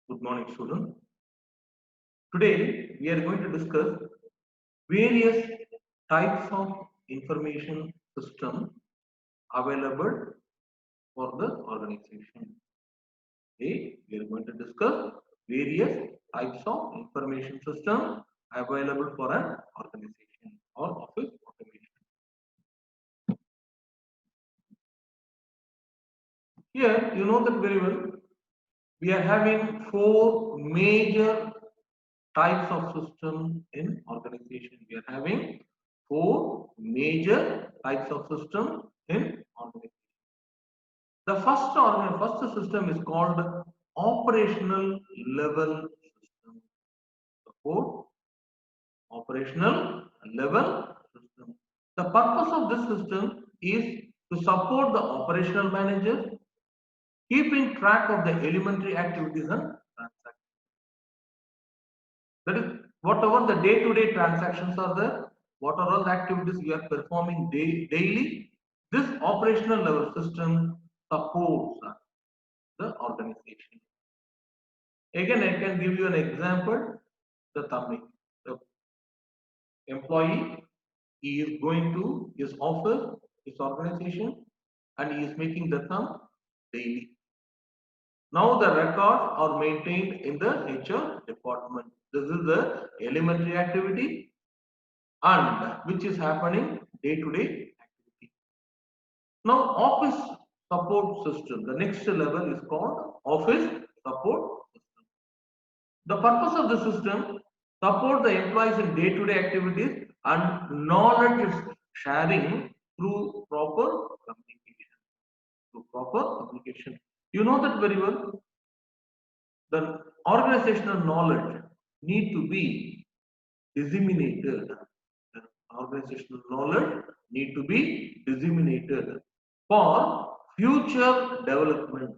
Good morning, students. Today we are going to discuss various types of information system available for the organization. Today we are going to discuss various types of information system available for an organization or office automation. Here you know that very well. We are having four major types of system in organization. We are having four major types of system in organization. The first system is called operational level system. Support operational level system. The purpose of this system is to support the operational manager, keeping track of the elementary activities and transactions. That is, whatever the day-to-day transactions are there, what are all the activities we are performing daily, this operational level system supports the organization. Again, I can give you an example. The thumbing. The employee, he is going to his office, his organization, and he is making the thumb daily. Now the records are maintained in the HR department. This is the elementary activity and which is happening day-to-day activity. Now office support system, the next level is called office support system. The purpose of the system, support the employees in day-to-day activities and knowledge sharing through proper communication. Through proper communication. You know that very well. The organizational knowledge need to be disseminated. The organizational knowledge need to be disseminated for future development.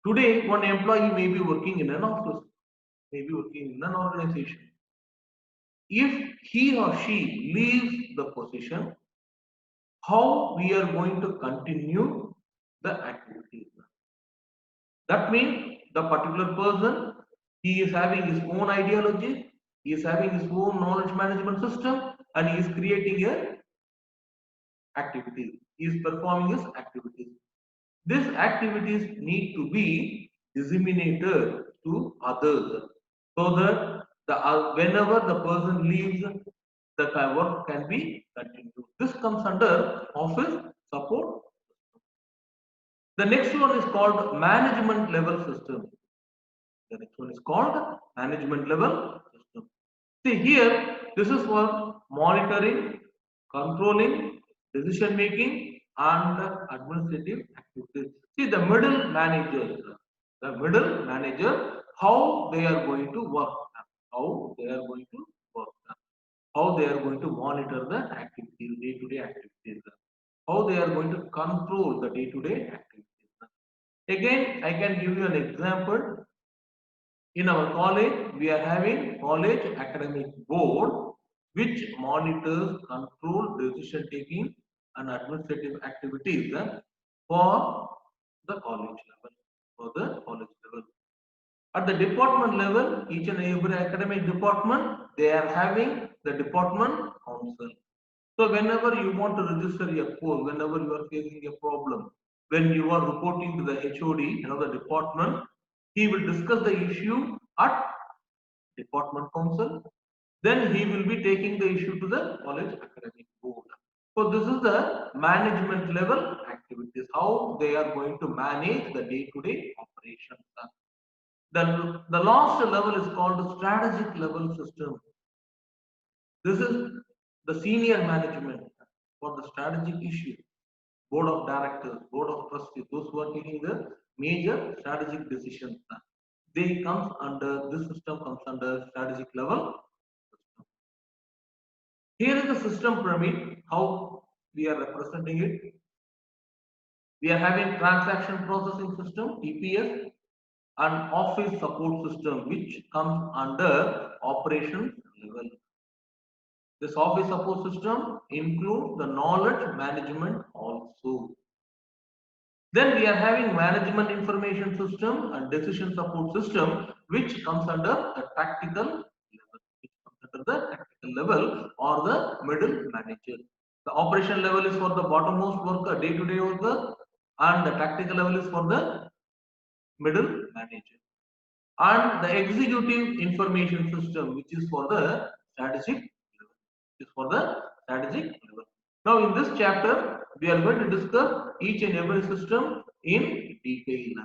Today, one employee may be working in an office, may be working in an organization. If he or she leaves the position, how we are going to continue the activities? That means the particular person, he is having his own ideology, he is having his own knowledge management system, and he is creating a activities. He is performing his activities. These activities need to be disseminated to others so that whenever the person leaves, the work can be continued. This comes under office support. The next one is called management level system. The next one is called management level system. See here, this is for monitoring, controlling, decision making, and administrative activities. See the middle managers, how they are going to work, how they are going to work, how they are going to monitor the activities, day-to-day activities, how they are going to control the day-to-day activities. Again, I can give you an example. In our college, we are having college academic board which monitors, control, decision taking and administrative activities for the college level. For the college level. At the department level, each and every academic department, they are having the department council. So whenever you want to register a poll, whenever you are facing a problem, when you are reporting to the HOD, the department, he will discuss the issue at department council. Then he will be taking the issue to the college academic board. So this is the management level activities, how they are going to manage the day-to-day operations. The last level is called strategic level system. This is the senior management for the strategic issue. Board of directors, board of trustees, those who are taking the major strategic decisions. They comes under, this system comes under strategic level system. Here is the system pyramid, how we are representing it. We are having transaction processing system, TPS, and office support system, which comes under operations level. This office support system includes the knowledge management also. Then we are having management information system and decision support system, which comes under the tactical level, or the middle manager. The operation level is for the bottommost worker, day-to-day worker, and the tactical level is for the middle manager. And the executive information system, which is for the strategic level, Now, in this chapter, we are going to discuss each and every system in detail.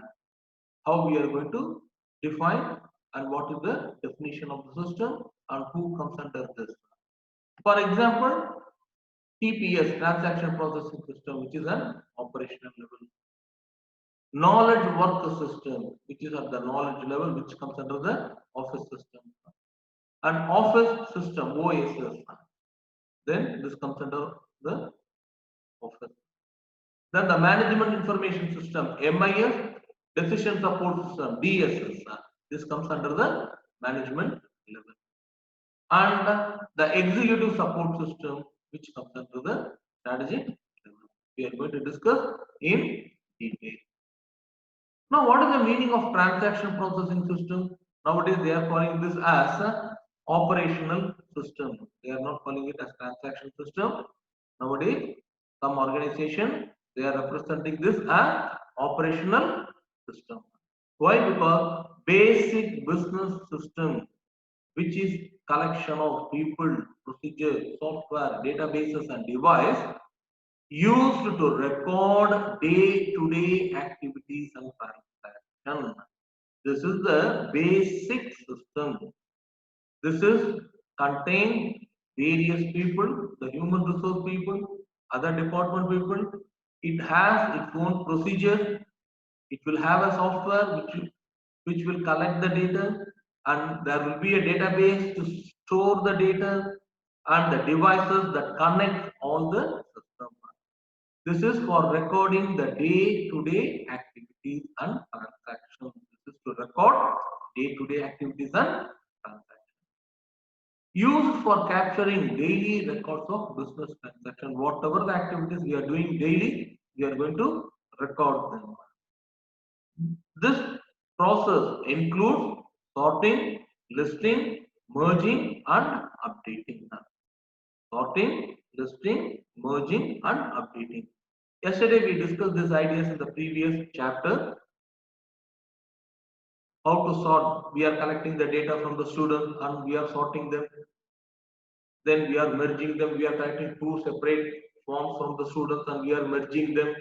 How we are going to define and what is the definition of the system and who comes under this. For example, TPS, transaction processing system, which is an operational level. Knowledge worker system, which is at the knowledge level, which comes under the office system. And office system, OSS, then this comes under the office. Then the management information system, MIS, decision support system, DSS, this comes under the management level. And the executive support system, which comes under the strategic level. We are going to discuss in detail. Now, what is the meaning of transaction processing system? Nowadays, they are calling this as a operational system. They are not calling it as transaction system. Nowadays, some organization, they are representing this as operational system. Why? Because basic business system, which is collection of people, procedure, software, databases and device used to record day-to-day activities and transactions. This is the basic system. This is contain various people, the human resource people, other department people. It has its own procedure. It will have a software which will collect the data, and there will be a database to store the data and the devices that connect all the system. This is for recording the day-to-day activities and transactions. This is to record day-to-day activities and transactions. Used for capturing daily records of business transaction. Whatever the activities we are doing daily, we are going to record them. This process includes sorting, listing, merging and updating. Sorting, listing, merging and updating. Yesterday we discussed these ideas in the previous chapter. How to sort. We are collecting the data from the students and we are sorting them. Then we are merging them. We are collecting two separate forms from the students and we are merging them.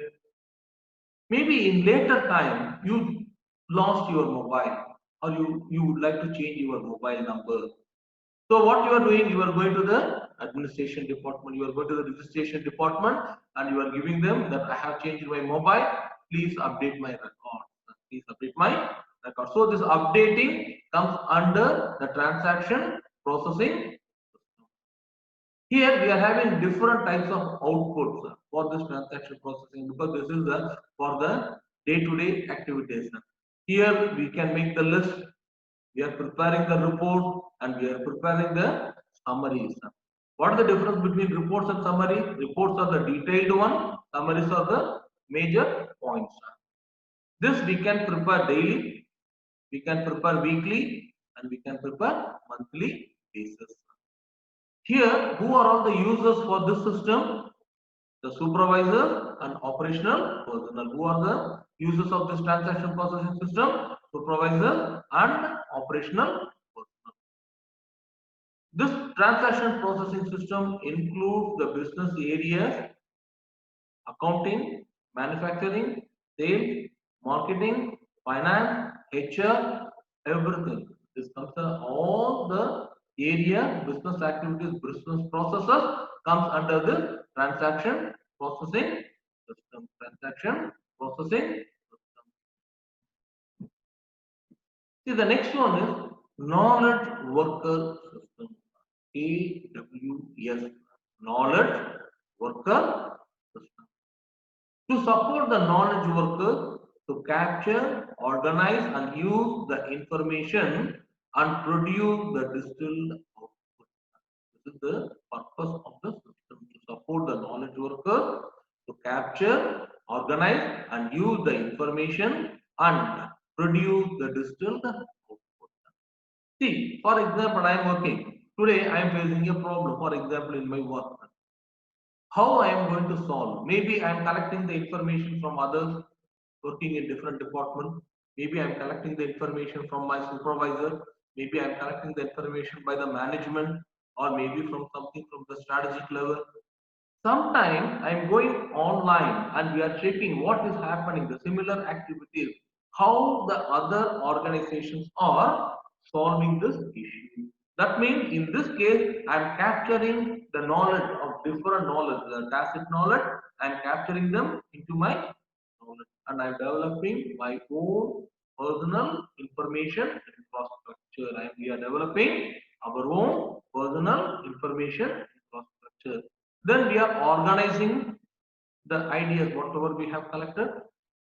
Maybe in later time you lost your mobile or you would like to change your mobile number. So what you are doing, you are going to the administration department, you are going to the registration department and you are giving them that I have changed my mobile, please update my record. Please update my record. So this updating comes under the transaction processing. Here we are having different types of outputs for this transaction processing because this is for the day-to-day activities. Here we can make the list. We are preparing the report and we are preparing the summaries. What is the difference between reports and summary? Reports are the detailed one, summaries are the major points. This we can prepare daily, we can prepare weekly and we can prepare monthly basis. Here, who are all the users for this system? The supervisor and operational personnel. Who are the users of this transaction processing system? Supervisor and operational personnel. This transaction processing system includes the business areas, accounting, manufacturing, sales, marketing, finance, HR, everything. This comes all the area, business activities, business processes comes under the transaction processing system. Transaction processing system. See, the next one is knowledge worker system. AWS. Knowledge worker system. To support the knowledge worker to capture, organize and use the information and produce the digital output. This is the purpose of the system, to support the knowledge worker to capture, organize and use the information and produce the distilled output. See, for example, I am working. Today I am facing a problem, for example, in my work. How I am going to solve? Maybe I am collecting the information from others working in different departments. Maybe I am collecting the information from my supervisor. Maybe I am collecting the information by the management, or maybe from something from the strategic level. Sometimes I'm going online and we are checking what is happening, the similar activities, how the other organizations are solving this issue. That means in this case, I'm capturing the knowledge of different knowledge, the tacit knowledge, I'm capturing them into my knowledge and I'm developing my own personal information infrastructure. And we are developing our own personal information infrastructure. Then we are organizing the ideas, whatever we have collected,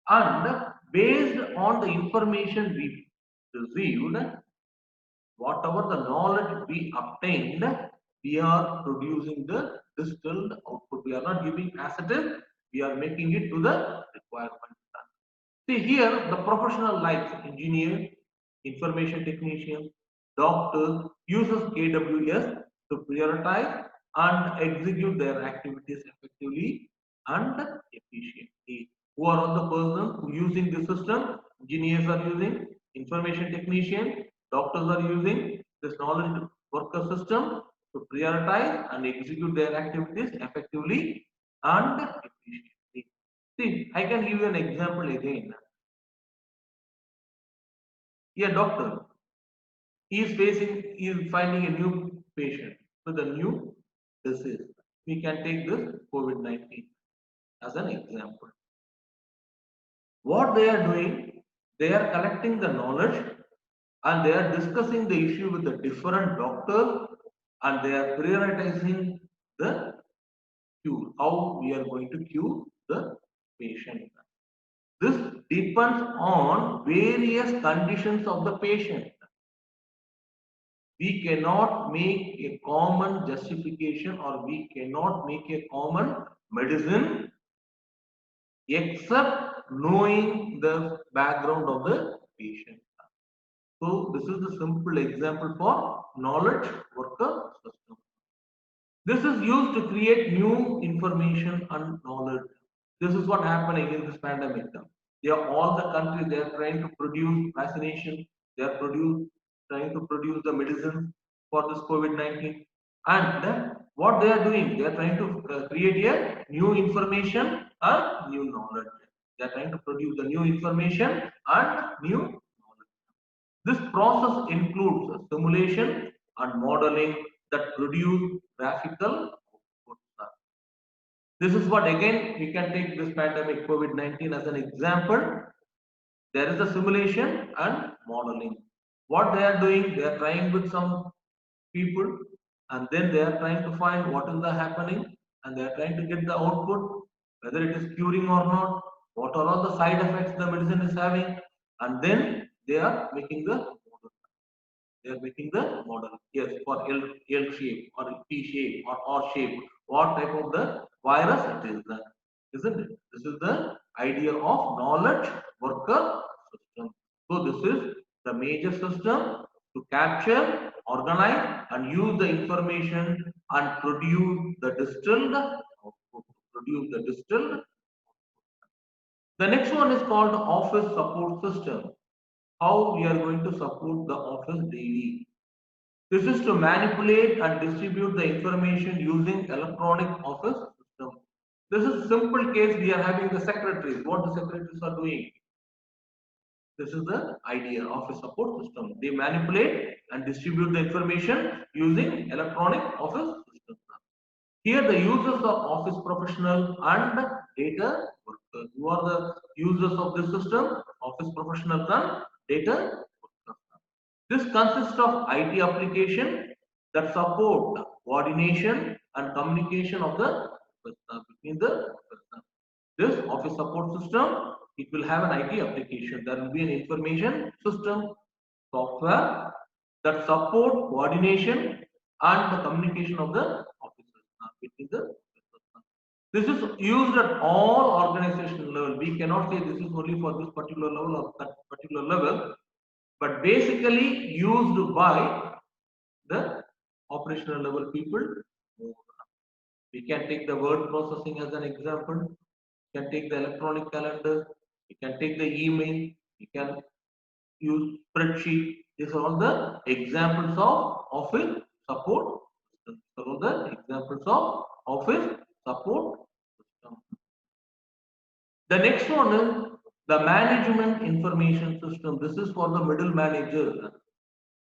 and based on the information we received, whatever the knowledge we obtained, we are producing the distilled output. We are not giving as it is, we are making it to the requirement. See here, the professional like engineer, information technician, doctors uses KWS to prioritize and execute their activities effectively and efficiently. Who are all the persons who using this system? Engineers are using, information technician, doctors are using this knowledge worker system to prioritize and execute their activities effectively and efficiently. See, I can give you an example again. A doctor, he is finding a new patient with a new disease. We can take this COVID-19 as an example. What they are doing, they are collecting the knowledge and they are discussing the issue with the different doctors and they are prioritizing the cure, how we are going to cure the patient. This depends on various conditions of the patient. We cannot make a common justification or we cannot make a common medicine except knowing the background of the patient. So this is the simple example for knowledge worker system. This is used to create new information and knowledge. This is what happening in this pandemic. They are all the countries, they are trying to produce vaccination, they are trying to produce the medicine for this COVID-19. And what they are doing, they are trying to create a new information and new knowledge. They are trying to produce the new information and new knowledge. This process includes simulation and modeling that produce graphical outputs. This is what again we can take this pandemic COVID-19 as an example. There is a simulation and modeling. What they are doing, they are trying with some people and then they are trying to find what is the happening and they are trying to get the output, whether it is curing or not, what are all the side effects the medicine is having, and then they are making the model. They are making the model. Yes, for L shape or T shape or R shape, what type of the virus it is, isn't it? This is the idea of knowledge worker system. So this is the major system to capture, organize, and use the information and produce the distilled output. Produce the distilled. The next one is called office support system. How we are going to support the office daily. This is to manipulate and distribute the information using electronic office system. This is simple case. We are having the secretaries. What the secretaries are doing. This is the idea of a support system. They manipulate and distribute the information using electronic office system. Here the users are office professional and data workers. Who are the users of this system? Office professionals and data workers. This consists of IT application that support coordination and communication of the between the system. This office support system, it will have an IT application. There will be an information system software that support coordination and the communication of the officers between the system. This is used at all organizational level. We cannot say this is only for this particular level or that particular level, but basically used by the operational level people. We can take the word processing as an example. We can take the electronic calendar. We can take the email. We can use spreadsheet. These are all the examples of office support system. These are all the examples of office support system. The next one is the management information system. This is for the middle manager.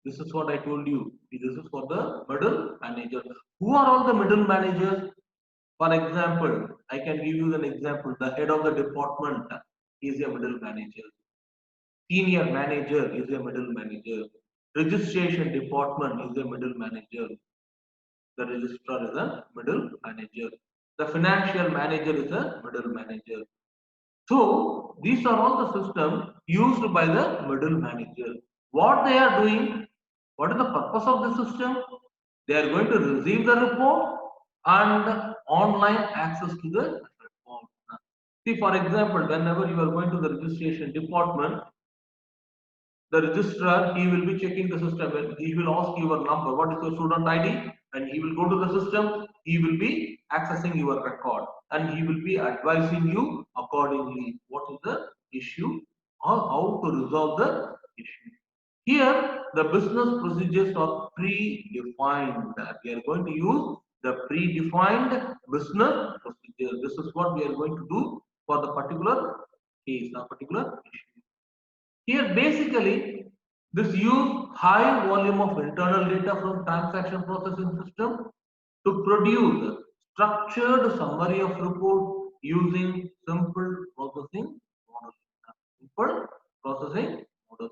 This is what I told you. This is for the middle manager. Who are all the middle managers? For example, I can give you an example. The head of the department is a middle manager. Senior manager is a middle manager. Registration department is a middle manager. The registrar is a middle manager. The financial manager is a middle manager. So these are all the systems used by the middle manager. What they are doing, what is the purpose of the system? They are going to receive the report and online access to the report. See, for example, whenever you are going to the registration department, the registrar, he will be checking the system and he will ask your number, what is your student ID, and he will go to the system, he will be accessing your record and he will be advising you accordingly what is the issue or how to resolve the issue. Here the business procedures are predefined. We are going to use the predefined business procedure. This is what we are going to do for the particular case, a particular issue. Here basically this use high volume of internal data from transaction processing system to produce structured summary of report using simple processing models. Simple processing models.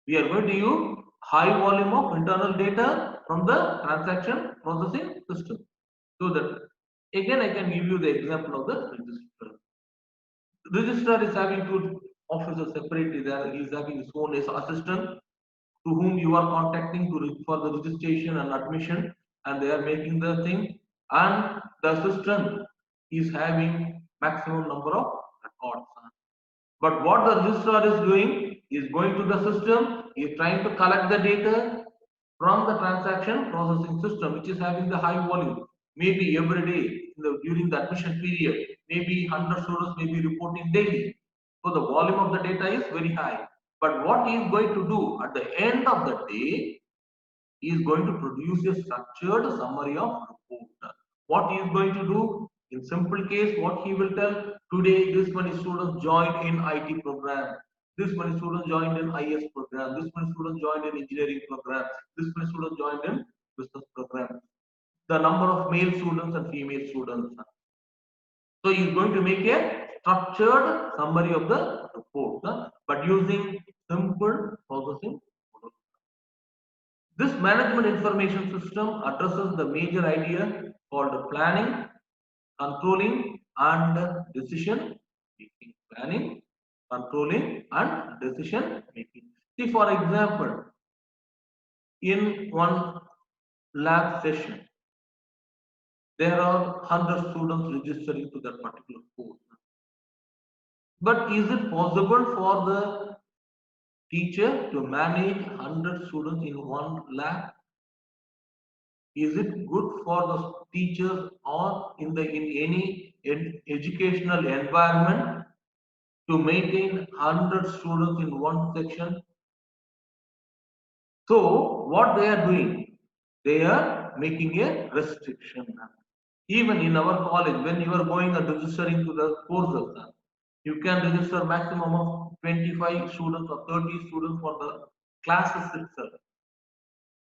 We are going to use high volume of internal data from the transaction processing system. So that again I can give you the example of the register. Registrar is having two officers separately there. He is having his own assistant to whom you are contacting to for the registration and admission, and they are making the thing. And the assistant is having maximum number of records. But what the registrar is doing is going to the system, is trying to collect the data from the transaction processing system, which is having the high volume. Maybe every day during the admission period, maybe 100 students may be reporting daily. So the volume of the data is very high. But what he is going to do at the end of the day, he is going to produce a structured summary of report. What he is going to do? In simple case, what he will tell, today this many students joined in IT program, this many students joined in IS program, this many students joined in engineering program, this many students joined in business program. The number of male students and female students. So he is going to make a structured summary of the report, but using simple processing. This management information system addresses the major idea called planning, controlling, and decision making. Planning, controlling, and decision making. See, for example, in one lab session, there are 100 students registering to that particular course. But is it possible for the teacher to manage 100 students in one lab? Is it good for the teachers or in any educational environment to maintain 100 students in one section? So what they are doing, they are making a restriction. Even in our college, when you are going and registering to the courses, you can register maximum of 25 students or 30 students for the classes itself.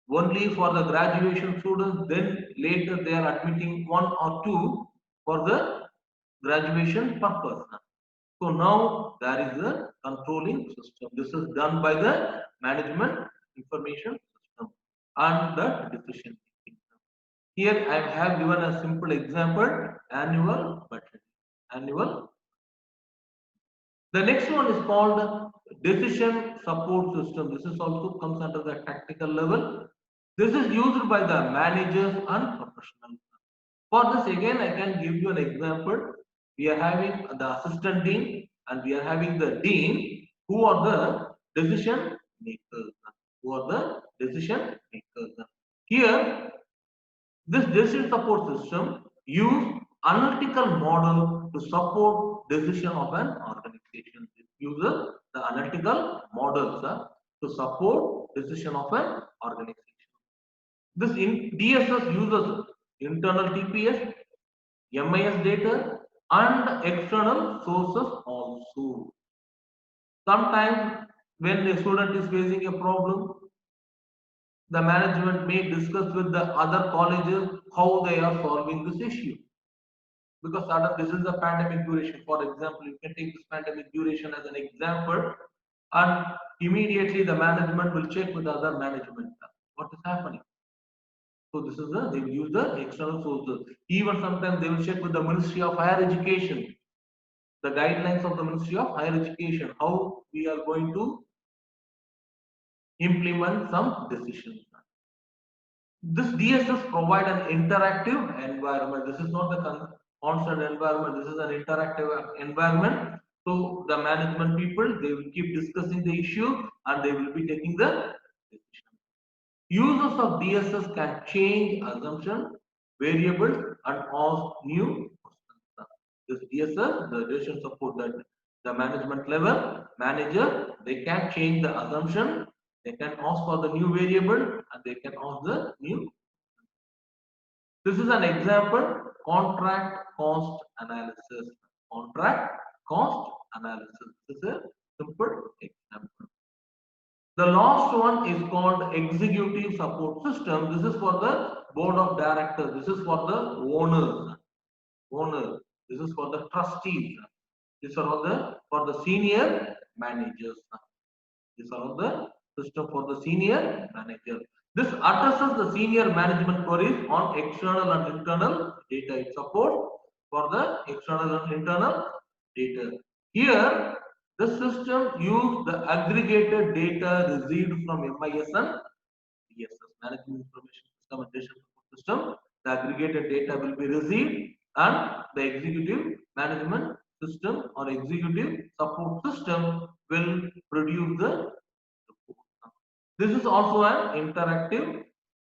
Only for the graduation students, then later they are admitting one or two for the graduation purpose. So now there is a controlling system. This is done by the management information system and the decision making. Here I have given a simple example, annual budget. Annual. The next one is called decision support system. This is also comes under the tactical level. This is used by the managers and professionals. For this again, I can give you an example. We are having the assistant dean and we are having the dean who are the decision makers. Who are the decision makers. Here, this decision support system use analytical model to support decision of an organization. It uses the analytical models to support decision of an organization. This DSS uses internal TPS, MIS data, and external sources also. Sometimes when the student is facing a problem, the management may discuss with the other colleges how they are solving this issue. Because this is the pandemic duration. For example, you can take this pandemic duration as an example, and immediately the management will check with the other management what is happening. So this is they will use the external sources. Even sometimes they will check with the Ministry of Higher Education, the guidelines of the Ministry of Higher Education, how we are going to implement some decisions. This DSS provide an interactive environment. This is not the constant environment. This is an interactive environment. So the management people, they will keep discussing the issue and they will be taking the decision. Users of DSS can change assumption, variables, and ask new questions. This DSS, the decision support that the management level manager, they can change the assumption, they can ask for the new variable, and they can ask the new. This is an example, contract cost analysis. Contract cost analysis. This is a simple example. The last one is called executive support system. This is for the board of directors. This is for the owners. This is for the trustees. These are all for the senior managers. These are all the system for the senior manager. This addresses the senior management queries on external and internal data. It supports for the external and internal data. Here, the system use the aggregated data received from MIS and DSS, Management Information System and Decision Support System. The aggregated data will be received and the executive management system or executive support system will produce the report. This is also an interactive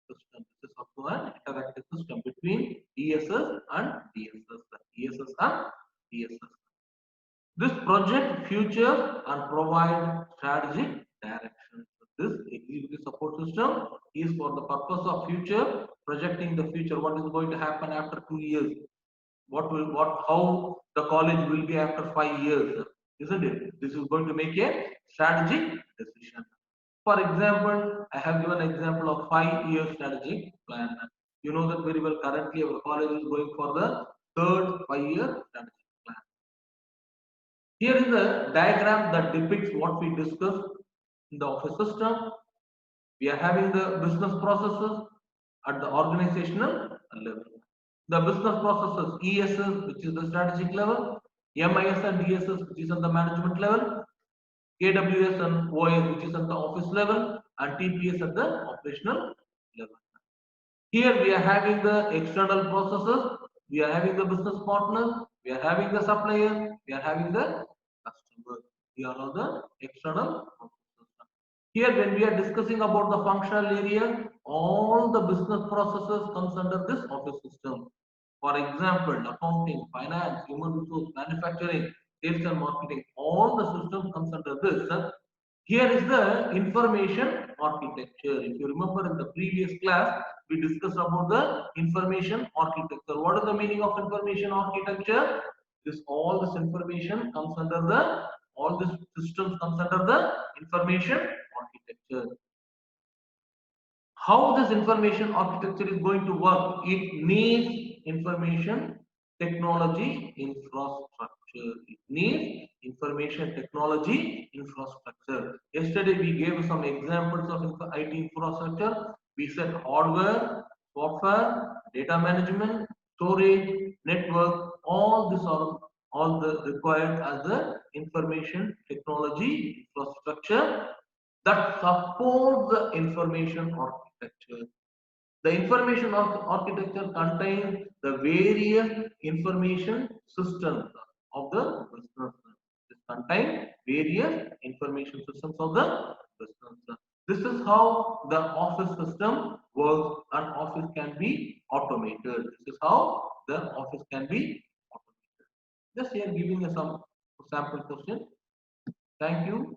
system. This is also an interactive system between ESS and DSS. ESS and DSS. This project futures and provide strategic direction. This executive support system is for the purpose of future, projecting the future. What is going to happen after 2 years? How the college will be after 5 years, isn't it? This is going to make a strategic decision. For example, I have given an example of 5-year strategic plan. You know that very well. Currently, our college is going for the third 5-year strategic plan. Here is a diagram that depicts what we discussed in the office system. We are having the business processes at the organizational level. The business processes ESS, which is the strategic level, MIS and DSS, which is on the management level, AWS and OS, which is at the office level, and TPS at the operational level. Here we are having the external processes, we are having the business partners, we are having the suppliers, we are having the customers. We are all the external processes. Here when we are discussing about the functional area, all the business processes comes under this office system. For example, accounting, finance, human resource, manufacturing, sales and marketing, all the system comes under this. Here is the information architecture. If you remember in the previous class, we discussed about the information architecture. What is the meaning of information architecture? All this information comes under all these systems comes under the information architecture. How this information architecture is going to work? It needs information technology infrastructure. It needs information technology infrastructure. Yesterday we gave some examples of IT infrastructure. We said hardware, software, data management, storage, network. All these are all the required as the information technology infrastructure that supports the information architecture. The information architecture contains the various information systems of the business. It contains various information systems of the business. This is how the office system works and office can be automated. This is how the office can be automated. Just here giving you some sample question. Thank you.